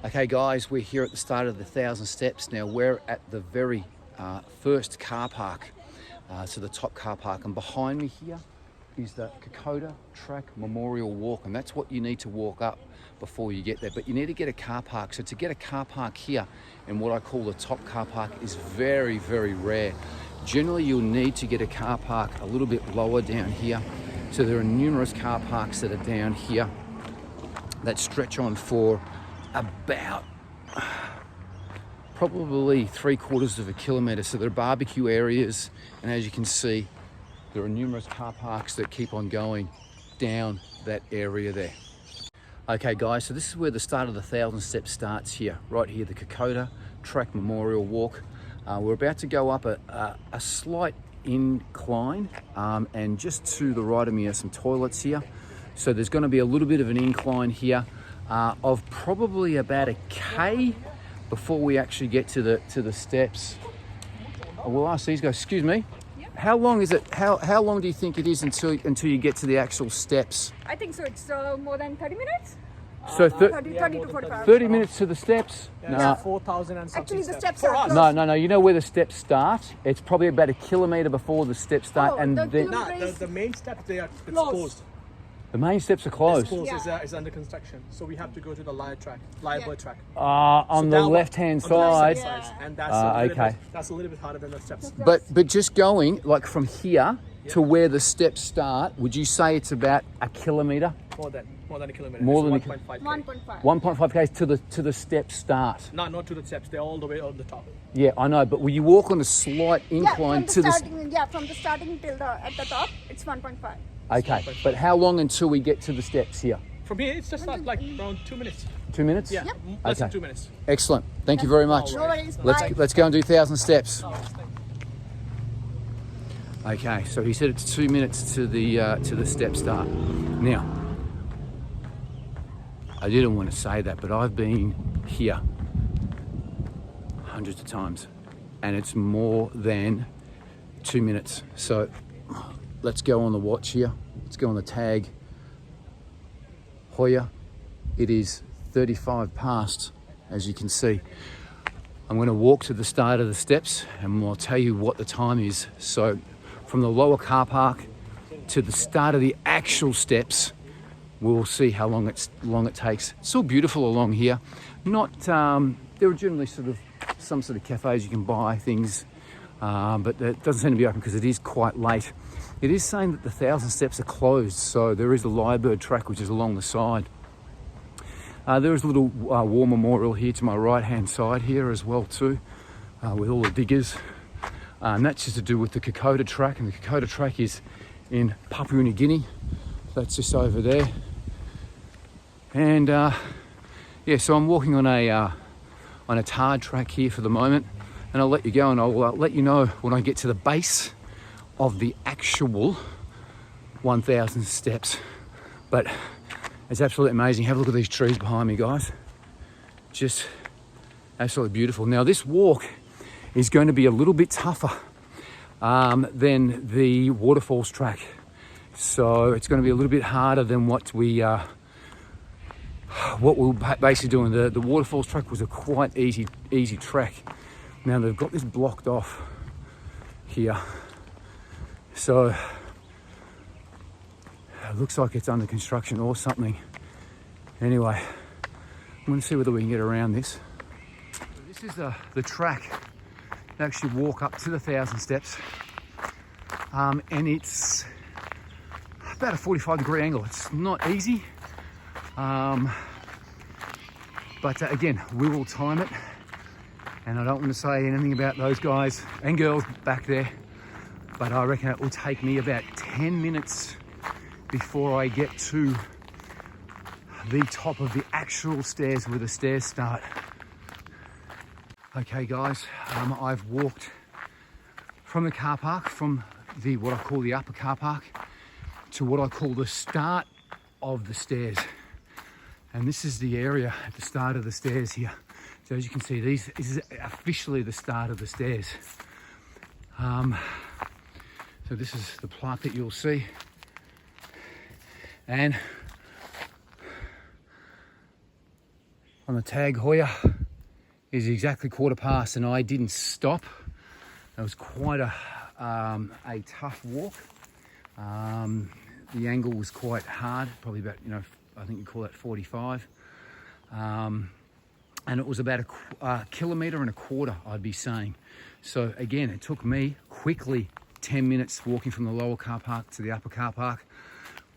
Okay guys, we're here at the start of the 1,000 steps. Now we're at the very first car park, so the top car park, and behind me here is the Kokoda Track Memorial Walk, and that's what you need to walk up before you get there. But you need to get a car park. So to get a car park here in what I call the top car park is very, very rare. Generally you'll need to get a car park a little bit lower down here. So there are numerous car parks that are down here that stretch on for about probably 3/4 of a kilometre. So there are barbecue areas, and as you can see, there are numerous car parks that keep on going down that area there. Okay guys, so this is where the start of the 1,000 steps starts here, right here, the Kokoda Track Memorial Walk. We're about to go up a slight incline, and just to the right of me are some toilets here. So there's going to be a little bit of an incline here of probably about a K before we actually get to the steps. We'll ask these guys, excuse me, how long is it? How long do you think it is until you get to the actual steps? I think so. It's more than 30 minutes. So 30 to 45. 30 minutes to the steps? Yeah, No. 4,000 and something. Actually, the steps For are us. closed. No. You know where the steps start? It's probably about a kilometre before the steps start, Oh, and the then kilometre- The main steps, they are Closed. closed. the main steps are closed. Is under construction. So we have to go to the live track, track. On So the that one- left-hand on the left-hand side. side. And that's okay. That's a little bit harder than the steps. But just going like from here to where the steps start, would you say it's about a kilometre? More than a kilometer. More It's than a 1.5. 1.5. 1.5 k's to the steps start. No, not to the steps. They're all the way on the top. Yeah, I know, but will you walk on a slight incline to the? From the starting till at the top, it's 1.5. Okay, but how long until we get to the steps here? From here, it's just like around 2 minutes. 2 minutes? Yeah, Yep. less than Okay. 2 minutes. Excellent. Thank you very much. No worries. Let's Bye. let's go and do 1,000 steps. Okay, so he said it's 2 minutes to the step start. Now, I didn't want to say that, but I've been here hundreds of times, and it's more than 2 minutes. So let's go on the watch here. Let's go on the tag. Hoya, it is 35 past, as you can see. I'm going to walk to the start of the steps and I'll tell you what the time is. So from the lower car park to the start of the actual steps, we'll see how long it takes. It's all beautiful along here. Not there are generally some sort of cafes you can buy things, but it doesn't seem to be open because it is quite late. It is saying that the 1,000 steps are closed, so there is a Lyrebird track which is along the side. There is a little war memorial here to my right hand side here as well too, with all the diggers, and that's just to do with the Kokoda track, and the Kokoda track is in Papua New Guinea. That's just over there, and yeah, so I'm walking on a tarred track here for the moment, and I'll let you go, and I'll let you know when I get to the base of the actual 1,000 steps. But it's absolutely amazing. Have a look at these trees behind me, guys. Just absolutely beautiful. Now this walk is going to be a little bit tougher than the waterfalls track. So it's going to be a little bit harder than what we're basically doing. The waterfalls track was a quite easy trek. Now they've got this blocked off here. So it looks like it's under construction or something. Anyway, I'm going to see whether we can get around this. This is the track to actually walk up to the 1,000 steps, and it's about a 45-degree angle. It's not easy, but again, we will time it, and I don't want to say anything about those guys and girls back there, but I reckon it will take me about 10 minutes before I get to the top of the actual stairs where the stairs start. Okay guys, I've walked from the car park, from what I call the upper car park, to what I call the start of the stairs. And this is the area at the start of the stairs here. So as you can see, this is officially the start of the stairs. So this is the plaque that you'll see. And on the Tag Heuer is exactly 15:15, and I didn't stop. It was quite a tough walk. The angle was quite hard, probably about, I think you call that 45. And it was about a kilometre and a quarter, I'd be saying. So again, it took me quickly 10 minutes walking from the lower car park to the upper car park.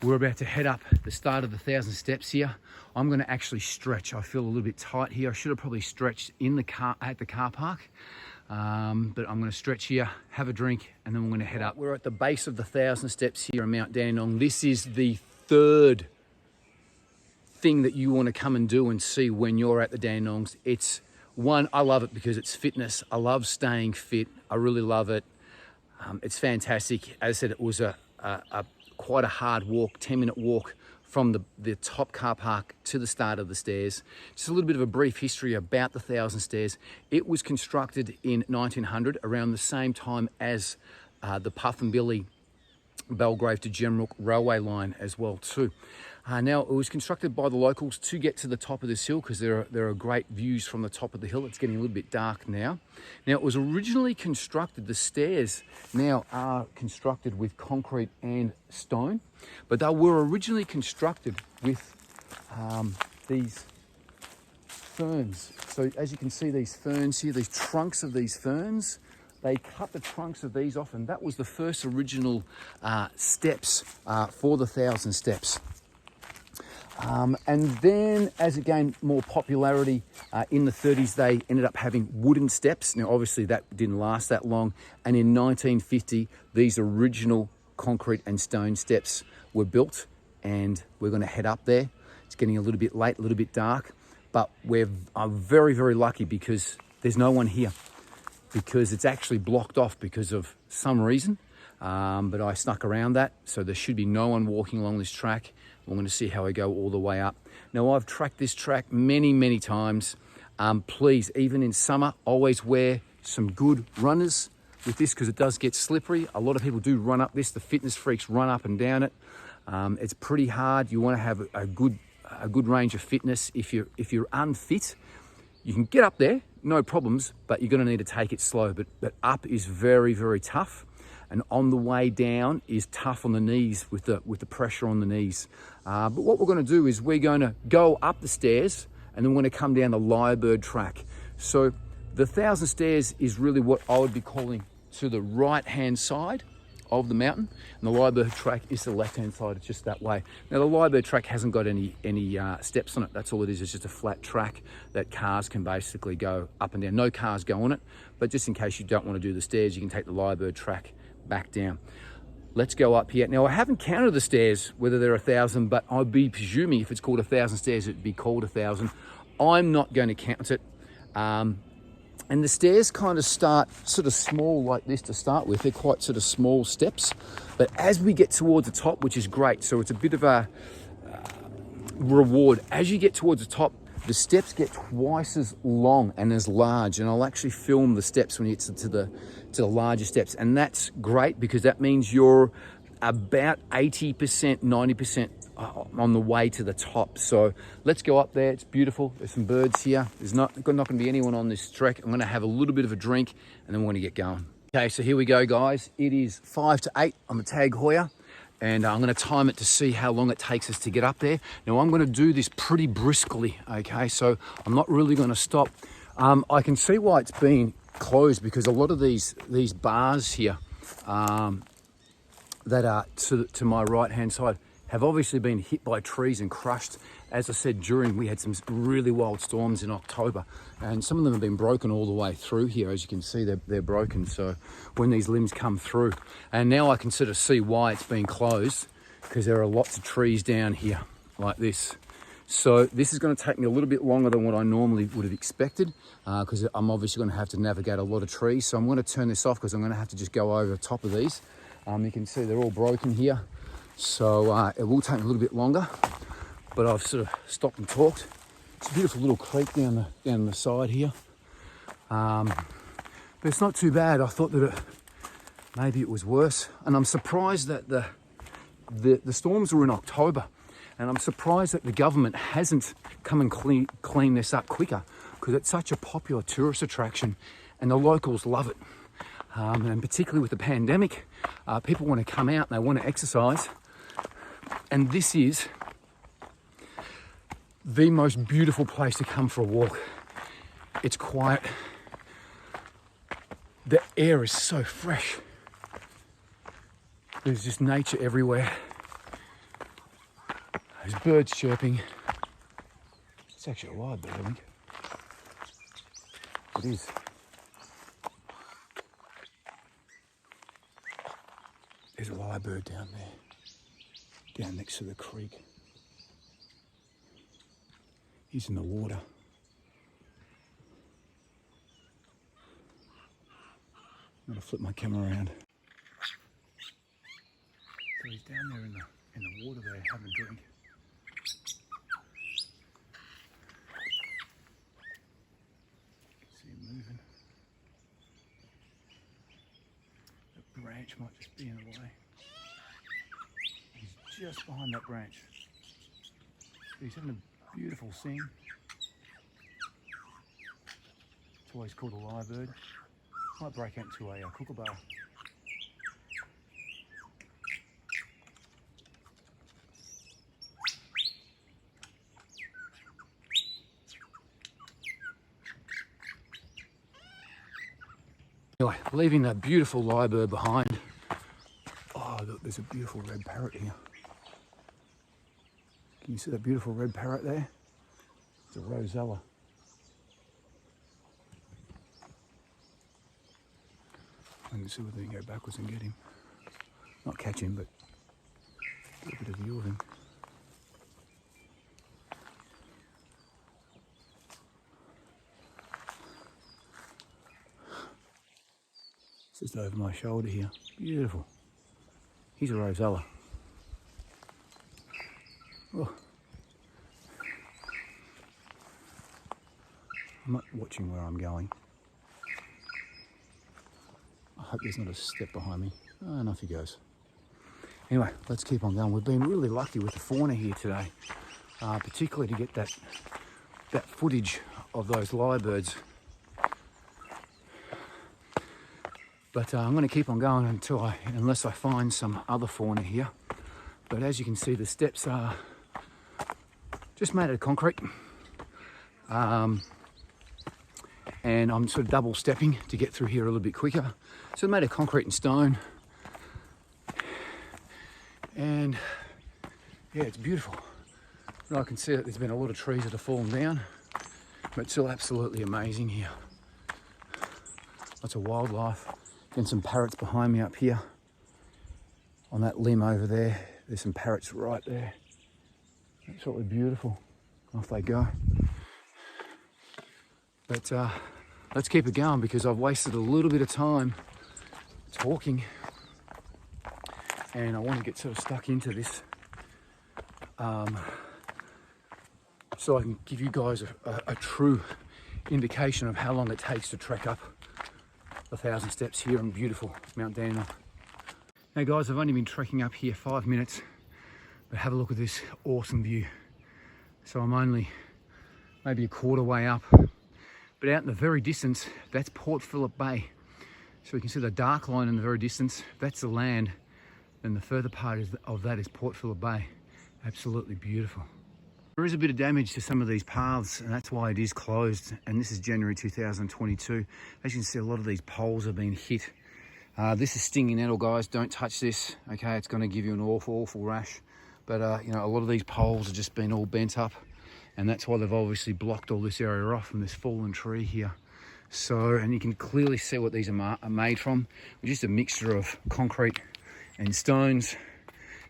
We're about to head up the start of the 1,000 steps here. I'm going to actually stretch. I feel a little bit tight here. I should have probably stretched in the car at the car park. But I'm going to stretch here, have a drink, and then we're going to head up. We're at the base of the 1,000 steps here on Mount Dandenong. This is the third thing that you want to come and do and see when you're at the Dandenongs. It's one, I love it because it's fitness. I love staying fit. I really love it. It's fantastic. As I said, it was a quite a hard walk, 10-minute walk from the top car park to the start of the stairs. Just a little bit of a brief history about the 1,000 stairs. It was constructed in 1900, around the same time as the Puff and Billy Belgrave to Gemrook railway line as well too. Now, it was constructed by the locals to get to the top of this hill because there are great views from the top of the hill. It's getting a little bit dark now. Now, it was originally constructed, the stairs now are constructed with concrete and stone, but they were originally constructed with these ferns. So as you can see, these ferns here, these trunks of these ferns, they cut the trunks of these off, and that was the first original steps for the 1,000 steps. And then as it gained more popularity in the 30s, they ended up having wooden steps. Now, obviously that didn't last that long. And in 1950, these original concrete and stone steps were built, and we're going to head up there. It's getting a little bit late, a little bit dark, but I'm very, very lucky because there's no one here, because it's actually blocked off because of some reason. But I snuck around that, so there should be no one walking along this track. We're going to see how I go all the way up. Now, I've tracked this track many, many times. Please, even in summer, always wear some good runners with this because it does get slippery. A lot of people do run up this. The fitness freaks run up and down it. It's pretty hard. You want to have a good range of fitness. If you're unfit, you can get up there, no problems, but you're going to need to take it slow. But up is very, very tough. And on the way down is tough on the knees with the pressure on the knees. But what we're going to do is we're going to go up the stairs, and then we're going to come down the Lyrebird track. So the 1,000 stairs is really what I would be calling to the right-hand side of the mountain, and the Lyrebird track is the left-hand side. It's just that way. Now, the Lyrebird track hasn't got any steps on it. That's all it is. It's just a flat track that cars can basically go up and down. No cars go on it, but just in case you don't want to do the stairs, you can take the Lyrebird track back down. Let's go up here. Now, I haven't counted the stairs, whether they're 1,000, but I'd be presuming if it's called 1,000 stairs, it'd be called 1,000. I'm not going to count it. And the stairs kind of start sort of small like this to start with. They're quite sort of small steps. But as we get towards the top, which is great, so it's a bit of a reward. As you get towards the top, the steps get twice as long and as large. And I'll actually film the steps when you get to the larger steps. And that's great because that means you're about 80%, 90% on the way to the top. So let's go up there. It's beautiful. There's some birds here. There's not going to be anyone on this trek. I'm going to have a little bit of a drink and then we're going to get going. Okay, so here we go, guys. It is 5 to 8 on the Tag Heuer, and I'm going to time it to see how long it takes us to get up there. Now, I'm going to do this pretty briskly, okay? So I'm not really going to stop. I can see why it's been closed because a lot of these bars here that are to my right-hand side have obviously been hit by trees and crushed. As I said, we had some really wild storms in October, and some of them have been broken all the way through here. As you can see, they're broken. So when these limbs come through, and now I can sort of see why it's been closed, because there are lots of trees down here like this. So this is going to take me a little bit longer than what I normally would have expected, because I'm obviously going to have to navigate a lot of trees. So I'm going to turn this off because I'm going to have to just go over the top of these. You can see they're all broken here. So it will take a little bit longer, but I've sort of stopped and talked. It's a beautiful little creek down the side here. But it's not too bad. I thought that maybe it was worse. And I'm surprised that the storms were in October. And I'm surprised that the government hasn't come and clean this up quicker, because it's such a popular tourist attraction and the locals love it. And particularly with the pandemic, people want to come out and they want to exercise. And this is the most beautiful place to come for a walk. It's quiet. The air is so fresh. There's just nature everywhere. There's birds chirping. It's actually a lyrebird, I think. It is. There's a lyrebird down there, down next to the creek. He's in the water. I'm gonna flip my camera around. So he's down there in the water there having a drink. See him moving. That branch might just be in the way. He's just behind that branch. He's having a beautiful scene. That's why he's called a lyrebird. Might break out into a kookaburra. Anyway, leaving that beautiful lyrebird behind. Oh, look, there's a beautiful red parrot here. Can you see that beautiful red parrot there? It's a rosella. I can see whether we can go backwards and get him. Not catch him, but get a bit of view of him. It's just over my shoulder here. Beautiful. He's a rosella. Oh. I'm not watching where I'm going. I hope there's not a step behind me. Oh, and off he goes. Anyway, let's keep on going. We've been really lucky with the fauna here today, particularly to get that footage of those lyrebirds. But I'm going to keep on going unless I find some other fauna here. But as you can see, the steps are just made out of concrete. And I'm sort of double stepping to get through here a little bit quicker. So they're made of concrete and stone. And yeah, it's beautiful. And I can see that there's been a lot of trees that have fallen down, but it's still absolutely amazing here. Lots of wildlife. And some parrots behind me up here. On that limb over there, there's some parrots right there. Absolutely beautiful. Off they go. But let's keep it going, because I've wasted a little bit of time talking and I want to get sort of stuck into this so I can give you guys a true indication of how long it takes to trek up 1,000 steps here in beautiful Mount Dandenong. Now guys, I've only been trekking up here 5 minutes, but have a look at this awesome view. So I'm only maybe a quarter way up, but out in the very distance, that's Port Phillip Bay. So you can see the dark line in the very distance, that's the land, and the further part of that is Port Phillip Bay. Absolutely beautiful. There is a bit of damage to some of these paths, and that's why it is closed. And this is January 2022. As you can see, a lot of these poles have been hit. This is stinging nettle, guys. Don't touch this, okay? It's going to give you an awful rash. But you know, a lot of these poles have just been all bent up, and that's why they've obviously blocked all this area off from this fallen tree here. So, and you can clearly see what these are made from. We're just a mixture of concrete and stones,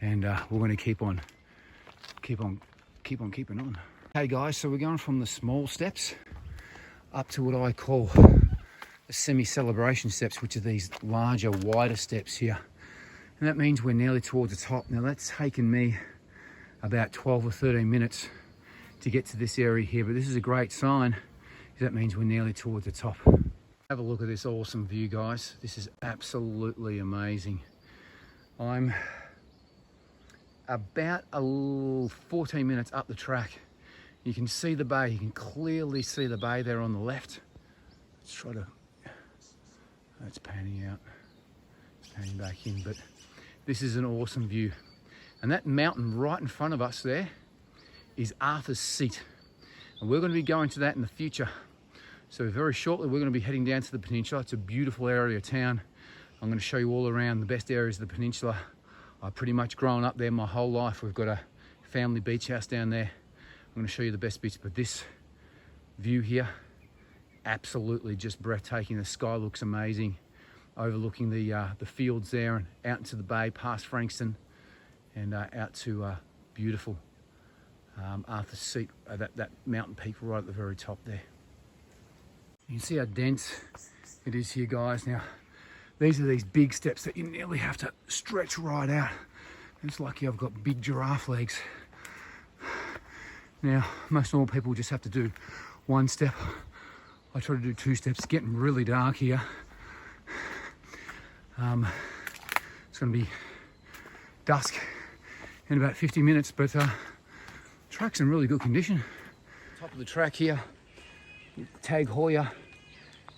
and we're going to keep on keeping on. Hey guys, so we're going from the small steps up to what I call the semi-celebration steps, which are these larger, wider steps here. And that means we're nearly towards the top. Now that's taken me about 12 or 13 minutes to get to this area here, but this is a great sign, because that means we're nearly towards the top. Have a look at this awesome view, guys. This is absolutely amazing. I'm about 14 minutes up the track. You can see the bay, you can clearly see the bay there on the left. Let's try to, it's panning out, it's panning back in, but this is an awesome view. And that mountain right in front of us there is Arthur's Seat. And we're going to be going to that in the future. So very shortly we're going to be heading down to the peninsula. It's a beautiful area of town. I'm going to show you all around the best areas of the peninsula. I've pretty much grown up there my whole life. We've got a family beach house down there. I'm going to show you the best bits, but this view here, absolutely just breathtaking. The sky looks amazing, overlooking the fields there and out into the bay past Frankston and out to beautiful Arthur's Seat, that mountain peak right at the very top there. You can see how dense it is here, guys. Now, these are these big steps that you nearly have to stretch right out. It's lucky I've got big giraffe legs. Now, most normal people just have to do one step. I try to do 2 steps. It's getting really dark here. It's going to be dusk in about 50 minutes, but track's in really good condition. Top of the track here, Tag Heuer,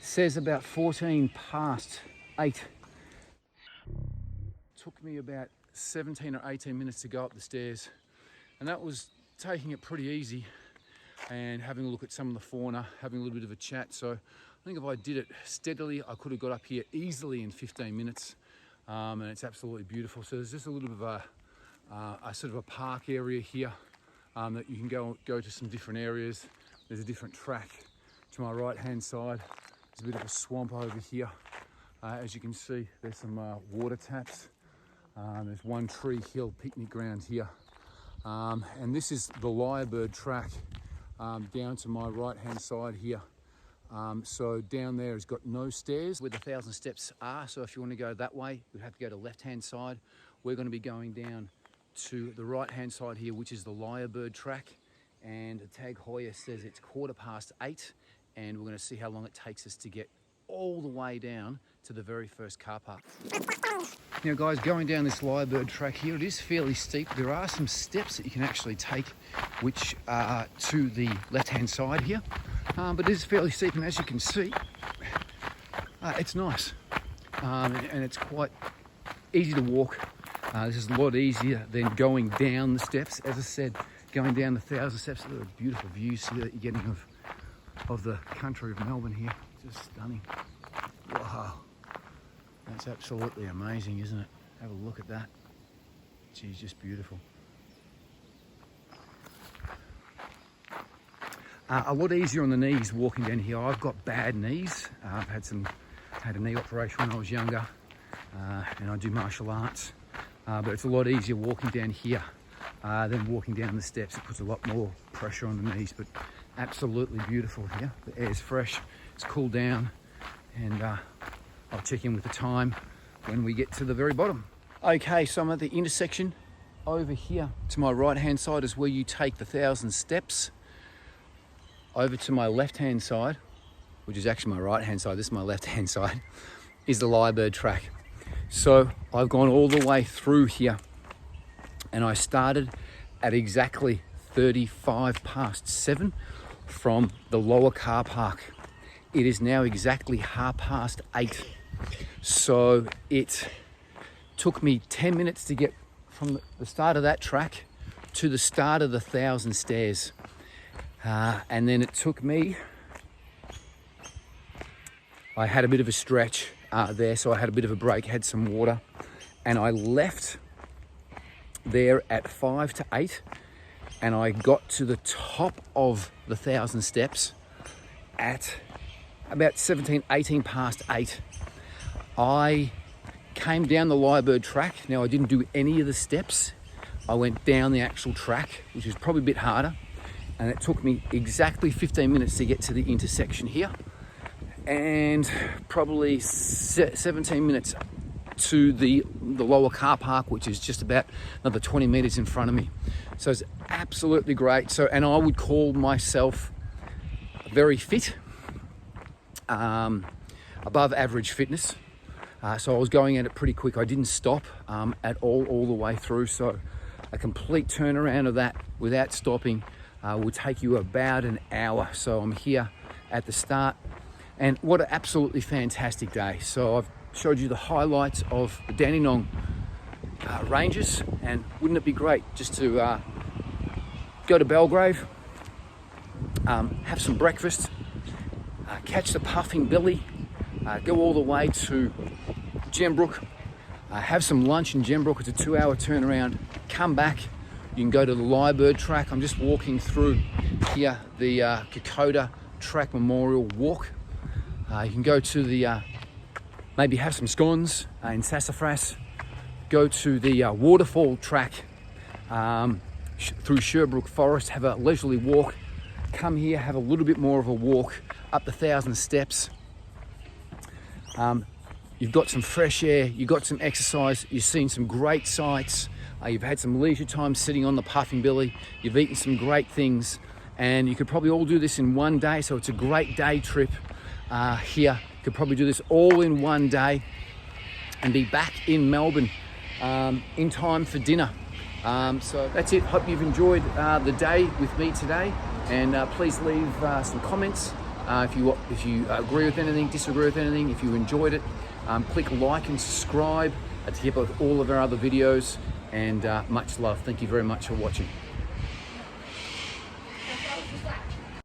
says about 14 past 8. Took me about 17 or 18 minutes to go up the stairs, and that was taking it pretty easy and having a look at some of the fauna, having a little bit of a chat. So I think if I did it steadily, I could have got up here easily in 15 minutes, and it's absolutely beautiful. So there's just a little bit of a sort of a park area here that you can go to some different areas. There's a different track to my right hand side. There's a bit of a swamp over here. As you can see, there's some water taps. There's One Tree Hill picnic ground here. And this is the Lyrebird track down to my right hand side here. So down there has got no stairs where the 1,000 steps are. So if you want to go that way, you'd have to go to left hand side. We're going to be going down to the right hand side here, which is the Lyrebird track. And Tag Heuer says it's 8:15, and we're going to see how long it takes us to get all the way down to the very first car park. Now guys, going down this Lyrebird track here, it is fairly steep. There are some steps that you can actually take which are to the left hand side here, but it is fairly steep, and as you can see, it's nice, and it's quite easy to walk. This is a lot easier than going down the steps. As I said, going down the 1,000 steps, there are beautiful views here that you're getting of the country of Melbourne here. Just stunning. Wow. That's absolutely amazing, isn't it? Have a look at that. Geez, just beautiful. A lot easier on the knees walking down here. I've got bad knees. I've had a knee operation when I was younger, and I do martial arts. But it's a lot easier walking down here than walking down the steps. It puts a lot more pressure on the knees, but absolutely beautiful here. The air's fresh, it's cooled down, and I'll check in with the time when we get to the very bottom. Okay, so I'm at the intersection. Over here to my right hand side is where you take the 1,000 steps. Over to my left hand side, which is actually my right hand side, this is my left hand side, is the Lyrebird track. So I've gone all the way through here, and I started at exactly 35 past 7 from the lower car park. It is now exactly 8:30. So it took me 10 minutes to get from the start of that track to the start of the 1,000 stairs. And then it took me, I had a bit of a stretch there, so I had a bit of a break, had some water, and I left there at 5 to 8, and I got to the top of the 1,000 steps at about 18 past 8. I came down the Lyrebird track. Now, I didn't do any of the steps. I went down the actual track, which is probably a bit harder, and it took me exactly 15 minutes to get to the intersection here, and probably 17 minutes to the lower car park, which is just about another 20 meters in front of me. So it's absolutely great. So, and I would call myself very fit, above average fitness. So I was going at it pretty quick. I didn't stop at all the way through. So A complete turnaround of that without stopping will take you about an hour. So I'm here at the start, and what an absolutely fantastic day. So I've showed you the highlights of the Dandenong ranges, and wouldn't it be great just to go to Belgrave, have some breakfast, catch the puffing billy, go all the way to Gembrook, have some lunch in Gembrook. It's a 2-hour turnaround. Come back, you can go to the Lyrebird track. I'm just walking through here, the Kokoda Track Memorial Walk. You can go to the, maybe have some scones in Sassafras, go to the waterfall track through Sherbrooke Forest, have a leisurely walk, come here, have a little bit more of a walk up the 1,000 steps. You've got some fresh air, you've got some exercise, you've seen some great sights, you've had some leisure time sitting on the puffing billy, you've eaten some great things, and you could probably all do this in one day. So it's a great day trip here. You could probably do this all in one day and be back in Melbourne in time for dinner. So that's it. Hope you've enjoyed the day with me today, and please leave some comments if you agree with anything, disagree with anything. If you enjoyed it, click like and subscribe to keep up with all of our other videos, and much love. Thank you very much for watching.